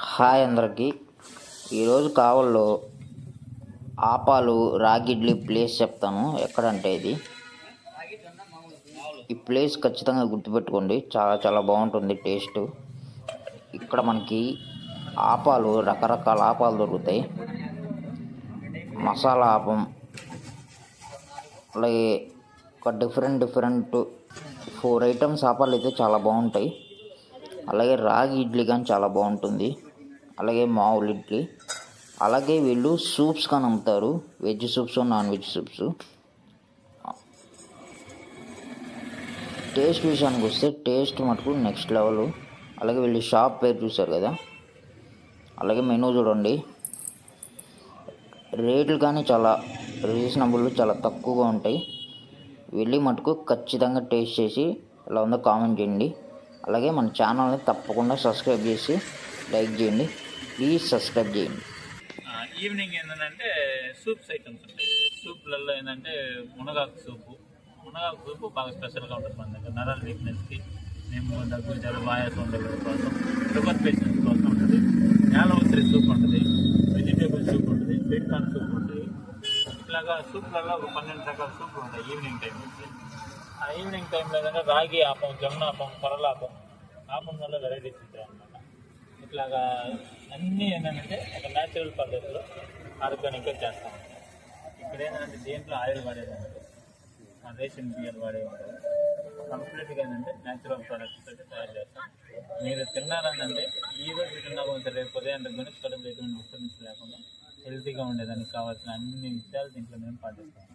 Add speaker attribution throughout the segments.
Speaker 1: Hi అందరికి. ఈరోజు కావల్లో ఆపాలు రాగి ఇడ్లీ ప్లేస్ చెప్తాను. ఎక్కడంటే ఈ ప్లేస్ ఖచ్చితంగా గుర్తుపెట్టుకోండి. చాలా చాలా బాగుంటుంది టేస్ట్. ఇక్కడ మనకి ఆపాలు, రకరకాల ఆపాలు దొరుకుతాయి. మసాలా ఆపం, అలాగే ఒక డిఫరెంట్ 4 ఐటమ్స్ ఆపాలు అయితే చాలా బాగుంటాయి. అలాగే రాగి ఇడ్లీ కానీ చాలా బాగుంటుంది. అలాగే మామూలు ఇడ్లీ, అలాగే వీళ్ళు సూప్స్ కానీ అమ్ముతారు. Veg soups, non veg soups. Taste విషయానికి వస్తే టేస్ట్ మటుకు నెక్స్ట్ లెవెల్. అలాగే వీళ్ళు షాప్ పేరు చూశారు కదా, అలాగే మెనూ చూడండి. రేట్లు కానీ చాలా రీజనబుల్, చాలా తక్కువగా ఉంటాయి. వెళ్ళి మటుకు ఖచ్చితంగా టేస్ట్ చేసి ఎలా ఉందో కామెంట్ చేయండి. అలాగే మన ఛానల్ని తప్పకుండా సబ్స్క్రైబ్ చేసి లైక్ చేయండి. ప్లీజ్ సబ్స్క్రైబ్ చేయండి.
Speaker 2: ఈవినింగ్ ఏంటంటే సూప్స్ ఐటమ్స్ ఉంటాయి. సూప్లలో ఏంటంటే మునగాకు సూపు బాగా స్పెషల్గా ఉంటుంది మన దగ్గర. నరాల వీక్నెస్కి, మేము దగ్గు జలుబు ఆయాసం ఉండే కోసం, షుగర్ పేషెంట్స్ కోసం ఉంటుంది. యాలవసరి సూప్ ఉంటుంది, వెజిటేబుల్ సూప్ ఉంటుంది, స్వీట్ కార్న్ సూప్ ఉంటుంది. ఇట్లాగా సూప్లలో ఒక 12 రకాల సూప్లు ఉంటాయి ఈవినింగ్ టైం నుంచి. ఆ ఈవినింగ్ టైంలో ఏంటంటే రాగి ఆపం, జమునాపం, కొరలాపం, ఆపం వల్ల వెరైటీస్ ఉంటాయి అన్నమాట. ఇట్లాగా అన్నీ ఏంటంటే ఒక న్యాచురల్ పద్ధతిలో ఆర్గానిక్గా చేస్తాం. ఇక్కడ ఏంటంటే దేంట్లో ఆయిల్ వాడేదంటే రేషన్ బియ్యాలు వాడేవాడు. కంప్లీట్గా ఏంటంటే న్యాచురల్ ప్రొడక్ట్స్ అయితే తయారు చేస్తాం. మీరు తిన్నారనంటే ఈ రోజు తిన్నా కొంచెం రేపు ఉదయం దగ్గర కడుపు ఎటువంటి డిస్టర్బెన్స్ లేకుండా హెల్తీగా ఉండేదానికి కావాల్సిన అన్ని విషయాలు దీంట్లో మేము పాటిస్తాం.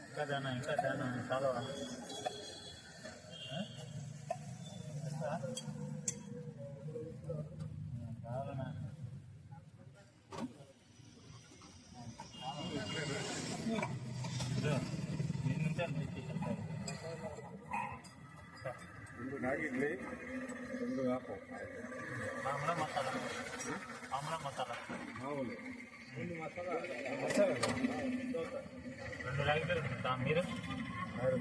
Speaker 2: ఇంకా దానా చాలా మసాలా 2 రాగిలు మీరు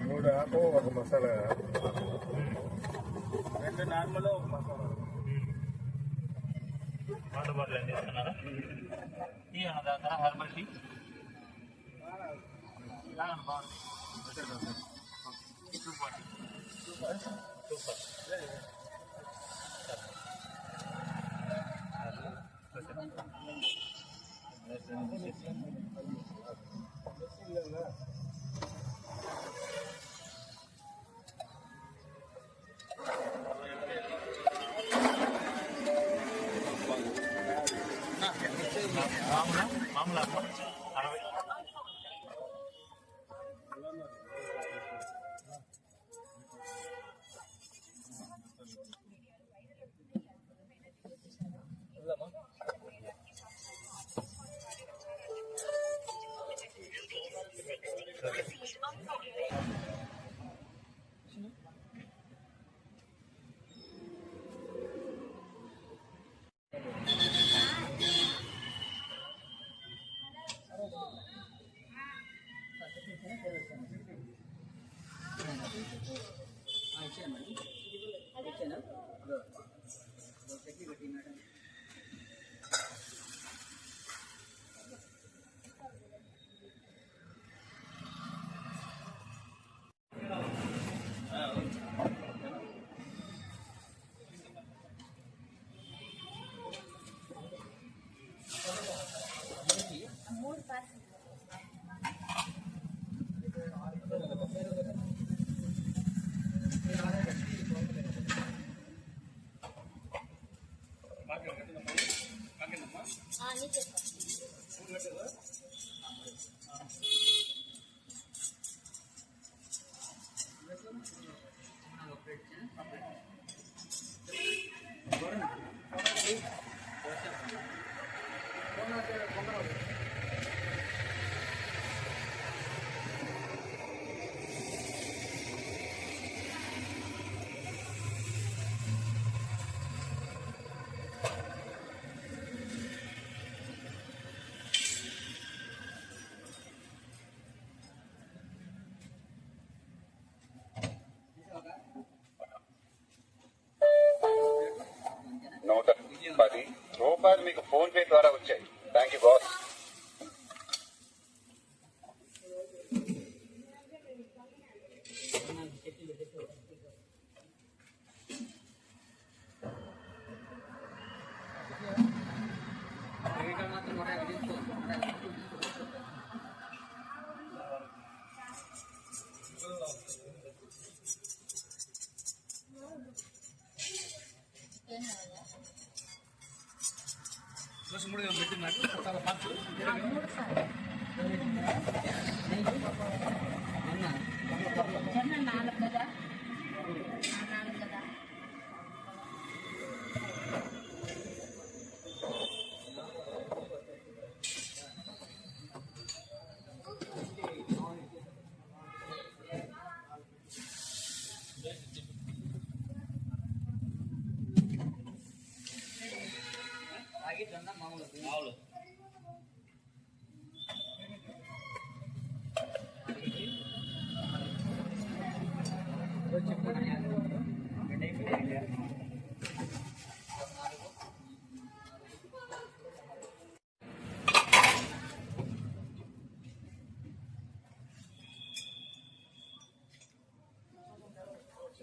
Speaker 3: 3 ఆకు, 1 masala,
Speaker 2: 2 normal, 1 masala. Water bottle ఏం చేస్తున్నారా? టీ అన్న దాకా హెర్బల్ టీ సూపర్. మామూలు 60.
Speaker 4: రూపాయలు మీకు ఫోన్ పే ద్వారా వచ్చాయి. Thank you boss.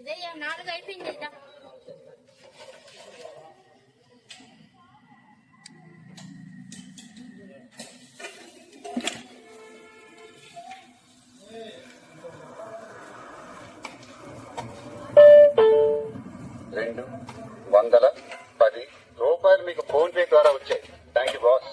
Speaker 5: ఇదే 4 అయిపోయింది. 210 రూపాయలు మీకు ఫోన్ పే ద్వారా వచ్చాయి. Thank you boss.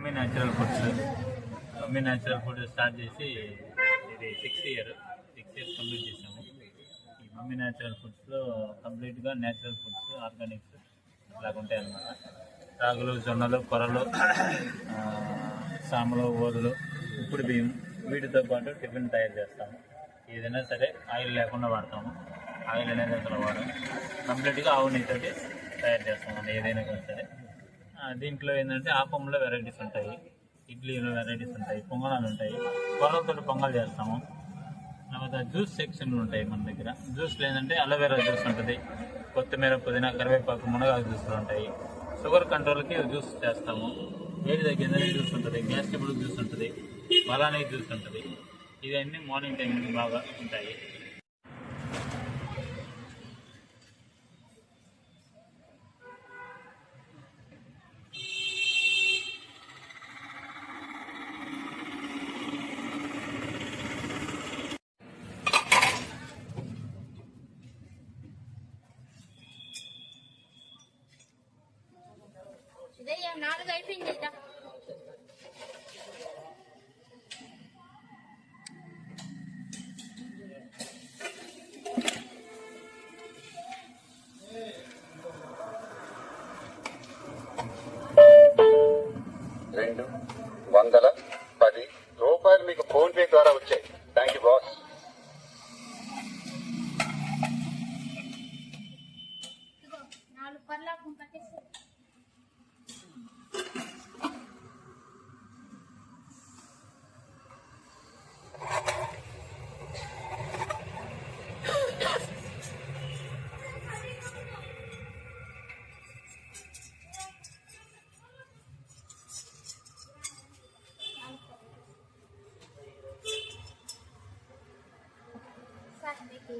Speaker 2: Mummy natural food start చేసి ఇది 6 ఇయర్స్ కంప్లీట్ చేసాము. ఈ మమ్మీ న్యాచురల్ ఫుడ్స్లో కంప్లీట్గా న్యాచురల్ ఫుడ్స్, ఆర్గానిక్స్ ఇలాగ ఉంటాయి అన్నమాట. రాగులు, జొన్నలు, కొర్రలు, సామలు, ఓదులు, ఉప్పుడు బియ్యం, వీటితో పాటు టిఫిన్ తయారు చేస్తాము. ఏదైనా సరే ఆయిల్ లేకుండా వాడతాము. ఆయిల్ అనేది అసలు వాడము. కంప్లీట్గా ఆవు నెయ్యితోటి తయారు చేస్తామండి ఏదైనా సరే. దీంట్లో ఏంటంటే ఆపంలో వెరైటీస్ ఉంటాయి, ఇడ్లీలో వెరైటీస్ ఉంటాయి, పొంగనాలు ఉంటాయి, కొర్రలతో పొంగల్ చేస్తాము. తర్వాత జ్యూస్ సెక్షన్లు ఉంటాయి మన దగ్గర. జ్యూస్లో ఏంటంటే అలోవెరా జ్యూస్ ఉంటుంది, కొత్తిమీర, పుదీనా, కరివేపాకు, మునగాకు జ్యూస్లు ఉంటాయి. షుగర్ కంట్రోల్కి జ్యూస్ చేస్తాము. వేడి తగ్గిందని జ్యూస్ ఉంటుంది, గ్యాస్ ట్రబుల్ జ్యూస్ ఉంటుంది, బలానీ జ్యూస్ ఉంటుంది. ఇవన్నీ మార్నింగ్ టైం బాగా ఉంటాయి.
Speaker 5: ఇదే 4 అయిపోయింది.
Speaker 4: 210 రూపాయలు మీకు ఫోన్ పే ద్వారా వచ్చాయి. Thank you boss.
Speaker 3: చిన్న